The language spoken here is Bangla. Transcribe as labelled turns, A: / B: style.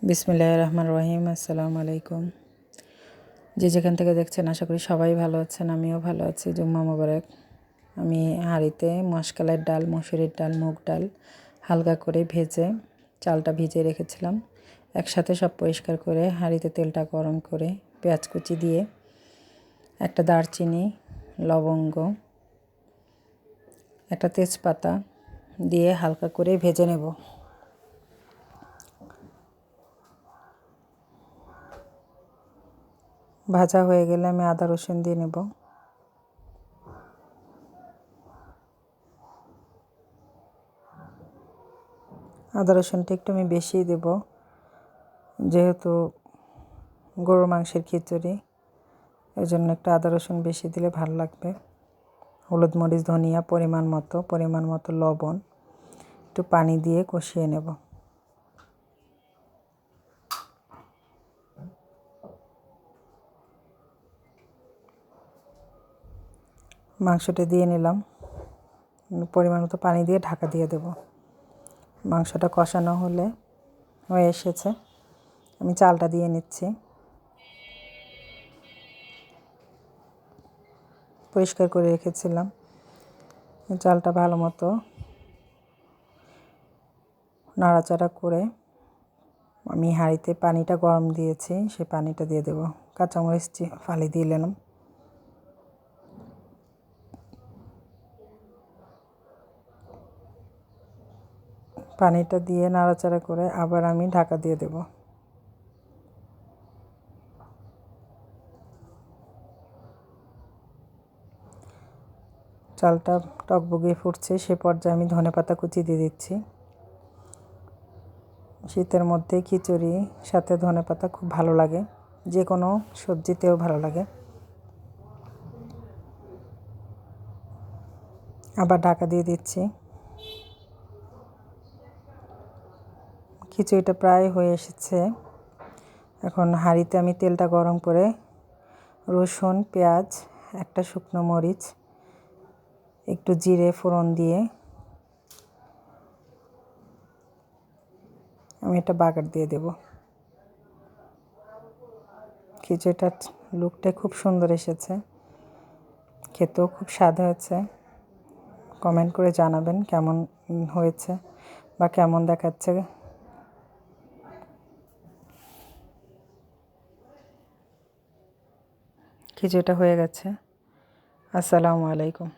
A: বিসমিল্লাহির রহমানির রহিম। আসসালামু আলাইকুম। যে যেখান থেকে দেখছেন আশা করি সবাই ভালো আছেন, আমিও ভালো আছি। জুম্মা মোবারক। আমি হাঁড়িতে মাসকলাইয়ের ডাল, মসুরির ডাল, মুগ ডাল হালকা করে ভেজে চালটা ভিজিয়ে রেখেছিলাম। একসাথে সব পরিষ্কার করে হাঁড়িতে তেলটা গরম করে পেঁয়াজ কুচি দিয়ে একটা দারচিনি, লবঙ্গ, একটা তেজপাতা দিয়ে হালকা করে ভেজে নেব। ভাজা হয়ে গেলে আমি আদা রসুন দিয়ে নেব। আদা রসুনটা একটু আমি বেশিই দেব, যেহেতু গরুর মাংসের খিচুড়ি, এই জন্য একটু আদা রসুন বেশি দিলে ভালো লাগবে। হলুদ, মরিচ, ধনিয়া পরিমাণ মতো লবণ, একটু পানি দিয়ে কষিয়ে নেব। মাংসটা দিয়ে নিলাম, পরিমাণ মতো পানি দিয়ে ঢাকা দিয়ে দেব। মাংসটা কষানো হয়ে এসেছে, আমি চালটা দিয়ে নিচ্ছি। পরিষ্কার করে রেখেছিলাম, চালটা ভালো মতো নাড়াচাড়া করে আমি হাঁড়িতে পানিটা গরম দিয়েছি, সেই পানিটা দিয়ে দেব। কাঁচামরিচ ফালি দিয়ে নিলাম। পানিটা দিয়ে নাড়াচাড়া করে আবার আমি ঢাকা দিয়ে দেব। চালটা টকবগিয়ে ফুটছে, সে পর্যায়ে আমি ধনেপাতা কুচি দিয়ে দিচ্ছি। শীতের মধ্যে খিচুড়ি সাথে ধনেপাতা খুব ভালো লাগে, যে কোনো সবজিতেও ভালো লাগে। আবার ঢাকা দিয়ে দিচ্ছি। খিচুড়িটা প্রায় হয়ে এসেছে। এখন হাঁড়িতে আমি তেলটা গরম করে রসুন, পেঁয়াজ, একটা শুকনো মরিচ, একটু জিরে ফোড়ন দিয়ে আমি এটা বাগার দিয়ে দেব। খিচুড়িটার লুকটা খুব সুন্দর এসেছে, খেতেও খুব স্বাদ হয়েছে। কমেন্ট করে জানাবেন কেমন হয়েছে বা কেমন দেখাচ্ছে। খিচুড়িটা হয়ে গেছে। আসসালামু আলাইকুম।